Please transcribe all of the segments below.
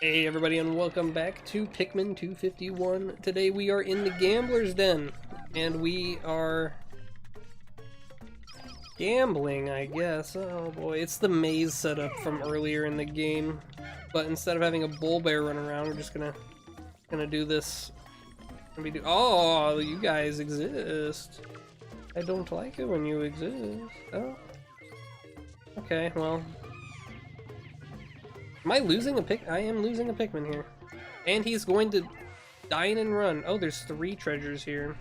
Hey everybody, and welcome back to Pikmin 251. Today we are in the Gambler's Den, and we are gambling, I guess. Oh boy, it's the maze setup from earlier in the game, but instead of having a bull bear run around, we're just gonna do this. Oh, you guys exist. I don't like it when you exist. Oh. Okay, well. Am I losing a pick? I am losing a Pikmin here. And he's going to dine and run. Oh, there's 3 treasures here.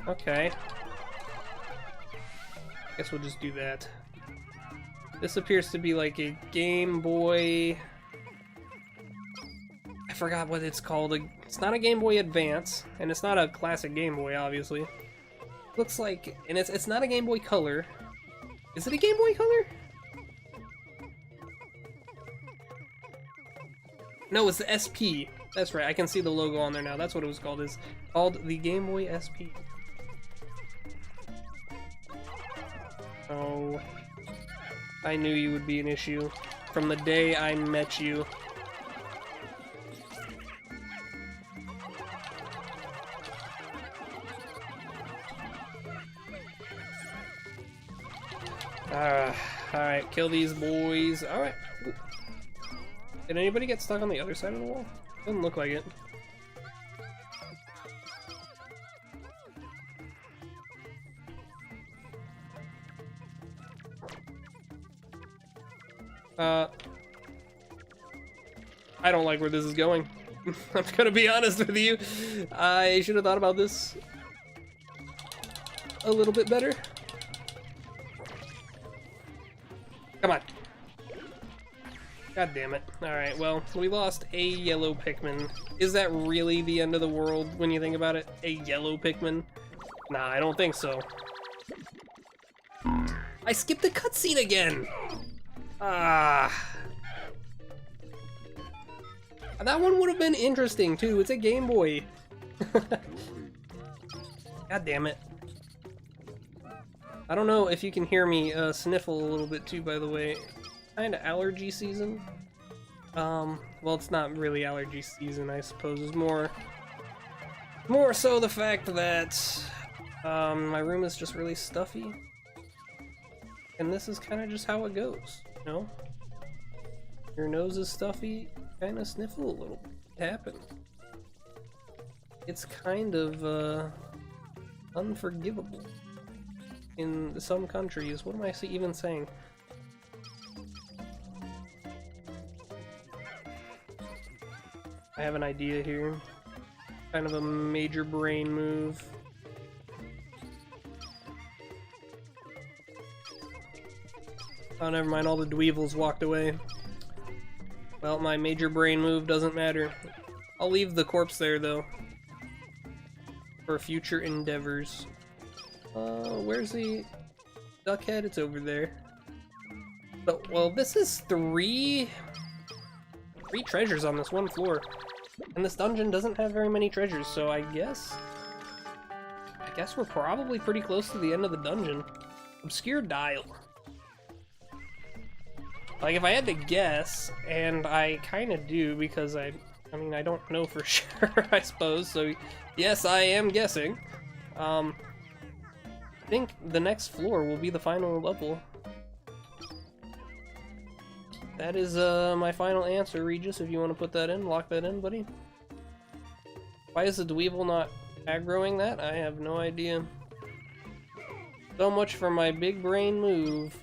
Okay. Guess we'll just do that. This appears to be like a Game Boy... I forgot what it's called. It's not a Game Boy Advance, and it's not a classic Game Boy, obviously. Looks like... And it's not a Game Boy Color. Is it a Game Boy Color? No, it's the SP. That's right, I can see the logo on there now. That's what it was called. It's called the Game Boy SP. Oh, I knew you would be an issue from the day I met you. Alright, kill these boys. Alright. Did anybody get stuck on the other side of the wall? Doesn't look like it. I don't like where this is going. I'm gonna be honest with you. I should have thought about this a little bit better. Come on. God damn it. Alright, well, we lost a yellow Pikmin. Is that really the end of the world when you think about it? A yellow Pikmin? Nah, I don't think so. I skipped the cutscene again! Ah. That one would have been interesting, too. It's a Game Boy. God damn it. I don't know if you can hear me sniffle a little bit, too, by the way. Kinda allergy season. Well, it's not really allergy season, I suppose. It's more so the fact that my room is just really stuffy, and this is kind of just how it goes, you know? Your nose is stuffy, kind of sniffle a little. It happens. It's kind of unforgivable in some countries. What am I even saying? I have an idea here. Kind of a major brain move. Oh, never mind, all the dweevils walked away. Well, my major brain move doesn't matter. I'll leave the corpse there, though, for future endeavors. Where's the duck head? It's over there. But, well, this is three treasures on this one floor. And this dungeon doesn't have very many treasures, so I guess we're probably pretty close to the end of the dungeon. Obscure dial. Like, if I had to guess, and I kind of do because I mean, I don't know for sure, I suppose, so yes, I am guessing. I think the next floor will be the final level. That is my final answer, Regis, if you want to put that in, lock that in, buddy. Why is the dweevil not aggroing that? I have no idea. So much for my big brain move.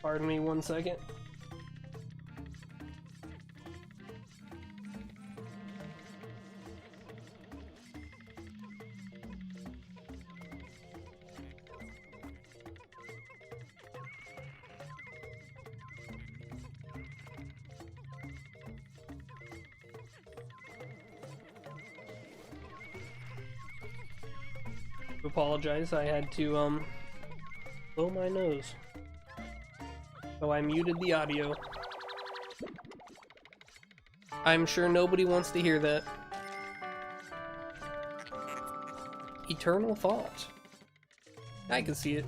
Pardon me 1 second. Apologize, I had to blow my nose. So I muted the audio. I'm sure nobody wants to hear that. Eternal Thought. I can see it.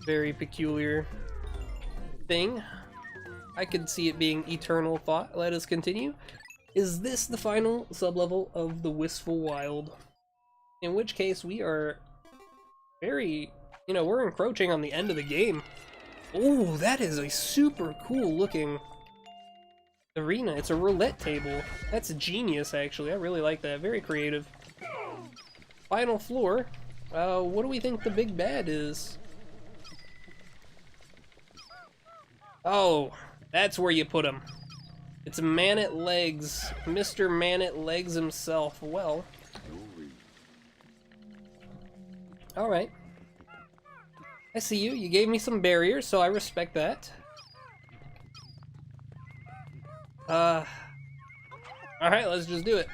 Very peculiar thing. I could see it being eternal thought. Let us continue. Is this the final sublevel of the Wistful Wild? In which case we are very, you know, we're encroaching on the end of the game. Oh, that is a super cool looking arena. It's a roulette table. That's genius, actually. I really like that. Very creative. Final floor. What do we think the big bad is? Oh, that's where you put him. It's Man-at Legs. Mr. Man-at Legs himself. Well. Alright. I see you. You gave me some barriers, so I respect that. Alright, let's just do it.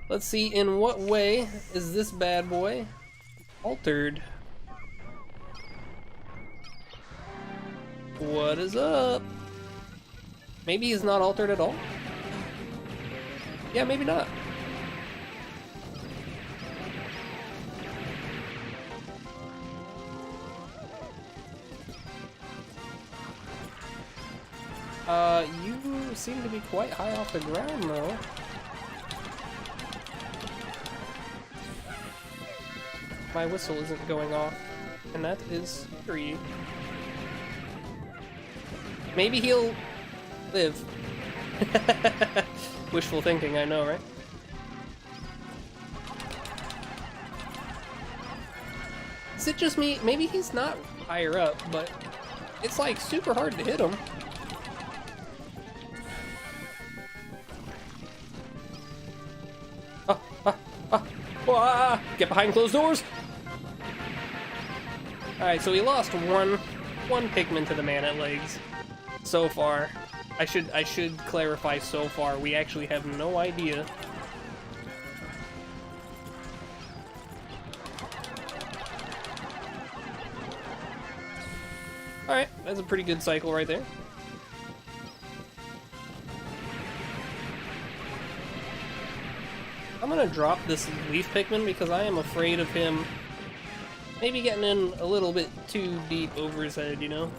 Let's see in what way is this bad boy altered. What is up? Maybe he's not altered at all? Yeah, maybe not. You seem to be quite high off the ground, though. My whistle isn't going off, and that is scary. Maybe he'll live. Wishful thinking, I know, right? Is it just me? Maybe he's not higher up, but it's like super hard to hit him. Get behind closed doors! Alright, so we lost one Pikmin to the Man-at Legs. So far. I should clarify so far. We actually have no idea. Alright, that's a pretty good cycle right there. I'm gonna drop this Leaf Pikmin because I am afraid of him maybe getting in a little bit too deep over his head, you know?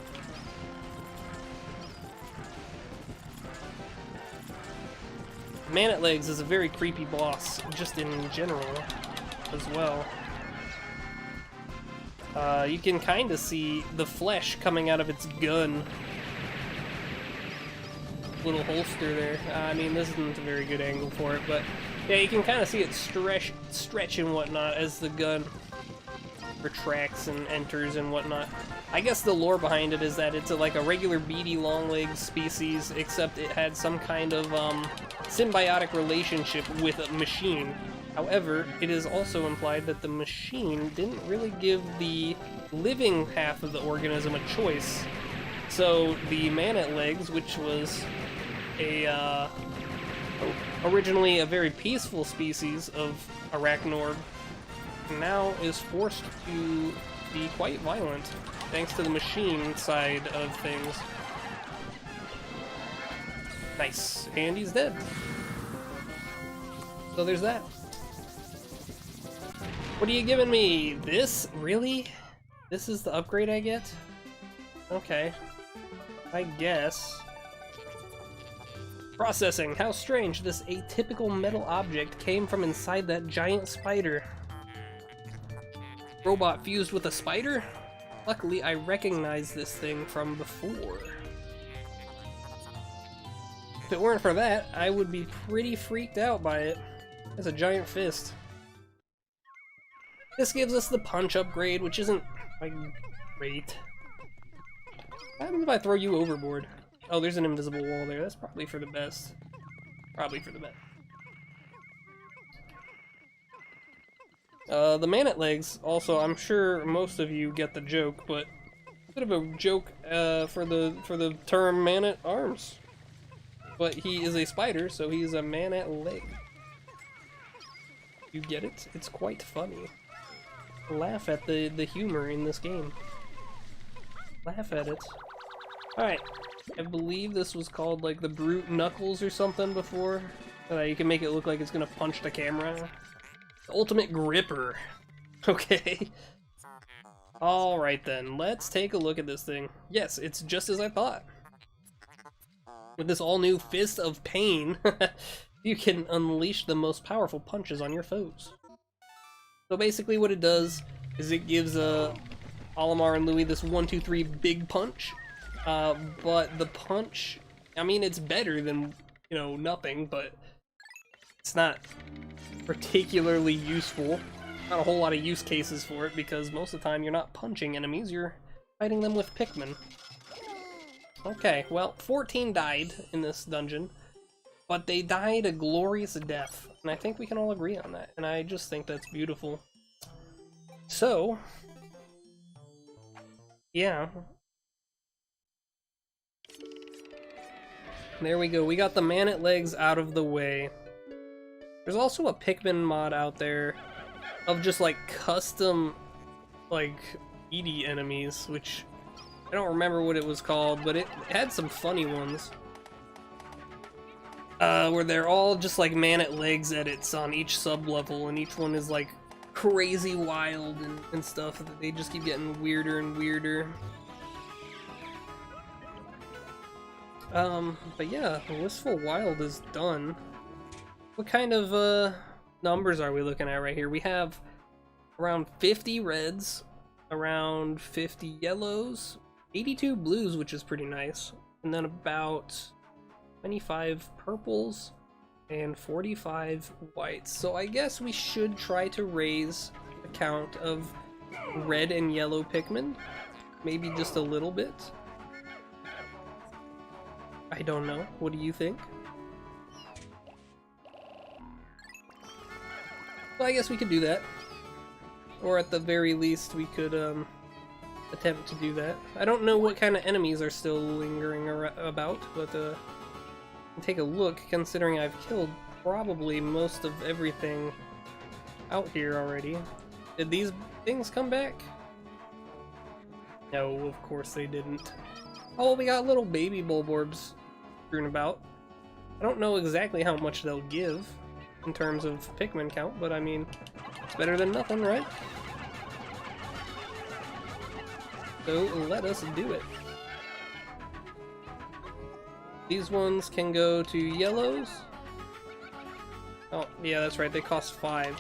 Man-at Legs is a very creepy boss, just in general, as well. You can kind of see the flesh coming out of its gun. Little holster there. I mean, this isn't a very good angle for it, but yeah, you can kind of see it stretch and whatnot as the gun retracts and enters and whatnot. I guess the lore behind it is that it's like a regular beady long-legged species, except it had some kind of symbiotic relationship with a machine. However, it is also implied that the machine didn't really give the living half of the organism a choice. So the Man-at Legs, which was a originally a very peaceful species of arachnorb, now is forced to be quite violent, thanks to the machine side of things. Nice. And he's dead. So there's that. What are you giving me? This? Really? This is the upgrade I get? Okay. I guess. Processing. How strange. This atypical metal object came from inside that giant spider. Robot fused with a spider? Luckily, I recognize this thing from before. If it weren't for that, I would be pretty freaked out by it. It's a giant fist. This gives us the punch upgrade, which isn't, like, great. What happens if I throw you overboard? Oh, there's an invisible wall there. That's probably for the best. Probably for the best. The Man-at Legs, also, I'm sure most of you get the joke, but a bit of a joke for the term Man-at Arms. But he is a spider, so he's a Man-at Leg. You get it? It's quite funny. Laugh at the humor in this game. Laugh at it. Alright, I believe this was called like the Brute Knuckles or something before. You can make it look like it's gonna punch the camera. The Ultimate Gripper. Okay. Alright then, let's take a look at this thing. Yes, it's just as I thought. With this all-new Fist of Pain, you can unleash the most powerful punches on your foes. So basically what it does is it gives Olimar and Louis this 1-2-3 big punch, but the punch, I mean, it's better than, you know, nothing, but it's not particularly useful. Not a whole lot of use cases for it, because most of the time you're not punching enemies, you're fighting them with Pikmin. Okay, well, 14 died in this dungeon, but they died a glorious death, and I think we can all agree on that, and I just think that's beautiful. So, yeah. There we go, we got the man-at legs out of the way. There's also a Pikmin mod out there of just like custom, like, meaty enemies, which I don't remember what it was called, but it had some funny ones. Where they're all just like man-at-legs edits on each sub-level, and each one is like crazy wild and stuff. They just keep getting weirder and weirder. But yeah, Wistful Wild is done. What kind of, numbers are we looking at right here? We have around 50 reds, around 50 yellows, 82 blues, which is pretty nice, and then about 25 purples and 45 whites. So I guess we should try to raise the count of red and yellow Pikmin, maybe just a little bit. I don't know. What do you think? Well, I guess we could do that. Or at the very least, we could attempt to do that. I don't know what kind of enemies are still lingering about, but take a look, considering I've killed probably most of everything out here already. Did these things come back? No, of course they didn't. Oh, we got little baby Bulborbs strewn about. I don't know exactly how much they'll give in terms of Pikmin count, but I mean, it's better than nothing, right? So let us do it. These ones can go to yellows. Oh, yeah, that's right, they cost 5.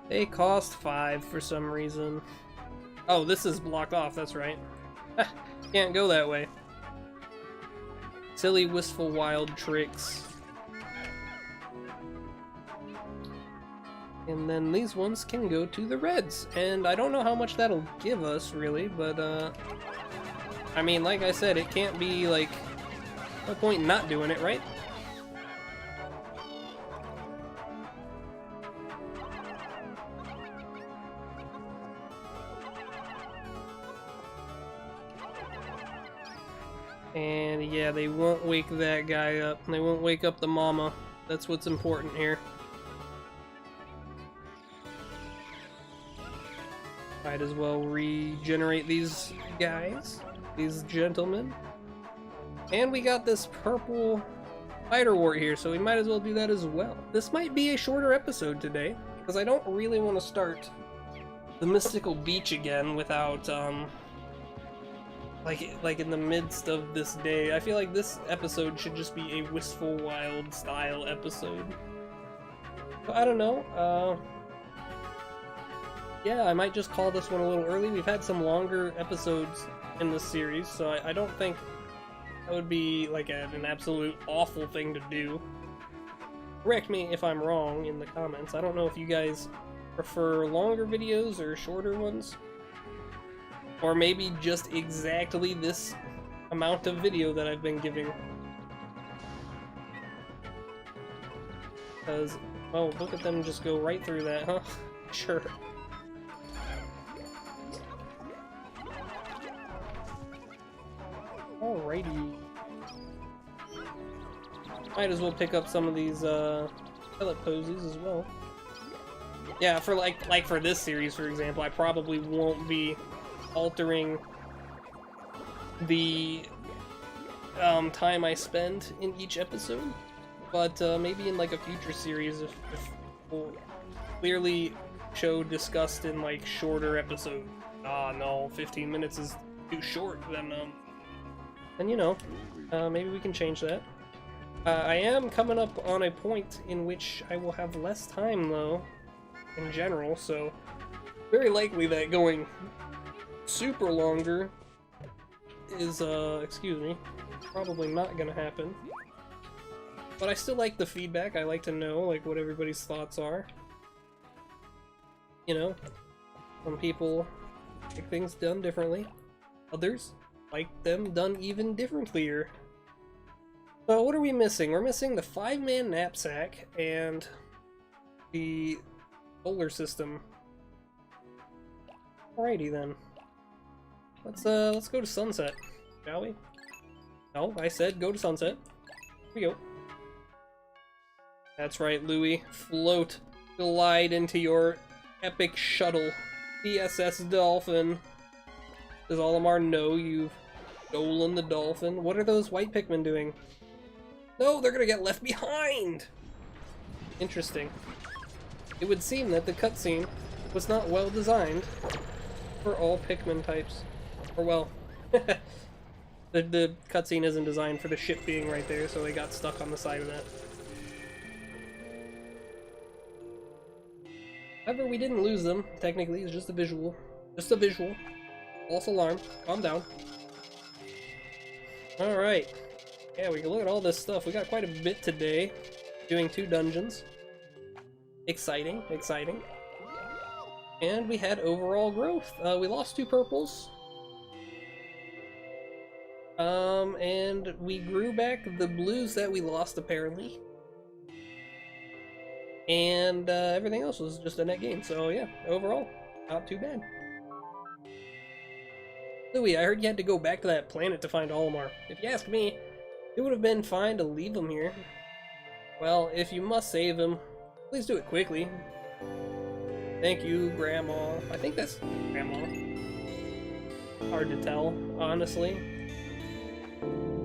They cost 5 for some reason. Oh, this is blocked off, that's right. Can't go that way. Silly Wistful Wild tricks. And then these ones can go to the reds, and I don't know how much that'll give us, really, but, I mean, like I said, it can't be, like, no point in not doing it, right? And yeah, they won't wake that guy up. They won't wake up the mama. That's what's important here. Might as well regenerate these guys, these gentlemen. And we got this purple spiderwort here, so we might as well do that as well. This might be a shorter episode today, because I don't really want to start the Mystical Beach again without, like in the midst of this day. I feel like this episode should just be a Wistful Wild style episode. But I don't know, yeah, I might just call this one a little early. We've had some longer episodes in this series, so I don't think that would be like an absolute awful thing to do. Correct me if I'm wrong in the comments. I don't know if you guys prefer longer videos or shorter ones. Or maybe just exactly this amount of video that I've been giving. Because, oh, look at them just go right through that, huh? Sure. Alrighty. Might as well pick up some of these pellet posies as well. Yeah, for like for this series, for example, I probably won't be altering the time I spend in each episode, but maybe in like a future series if we'll clearly show discussed in like shorter episodes. Ah, no, 15 minutes is too short. Then you know, maybe we can change that. I am coming up on a point in which I will have less time though, in general, so very likely that going super longer is, excuse me, probably not gonna happen. But I still like the feedback. I like to know, like, what everybody's thoughts are. You know, some people like things done differently. Others like them done even differentlier. So what are we missing? We're missing the 5-man knapsack and the solar system. Alrighty then. Let's go to sunset, shall we? No, I said go to sunset. Here we go. That's right, Louis. Float, glide into your epic shuttle, CSS Dolphin. Does Olimar know you've stolen the dolphin? What are those white Pikmin doing? No, they're gonna get left behind! Interesting. It would seem that the cutscene was not well designed for all Pikmin types. Or well, the cutscene isn't designed for the ship being right there, so they got stuck on the side of that. However, we didn't lose them, technically. It's just a visual. Just a visual. False alarm. Calm down. Alright. Yeah, we can look at all this stuff. We got quite a bit today. Doing 2 dungeons. Exciting, exciting. And we had overall growth. We lost 2 purples. And we grew back the blues that we lost, apparently. And everything else was just a net gain. So yeah, overall, not too bad. Louis, I heard you had to go back to that planet to find Olimar. If you ask me, it would have been fine to leave him here. Well, if you must save him, please do it quickly. Thank you, Grandma. I think that's Grandma. Hard to tell, honestly.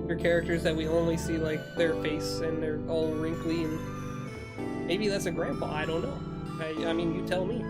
They're characters that we only see like their face and they're all wrinkly, and maybe that's a grandpa, I don't know. I mean, you tell me.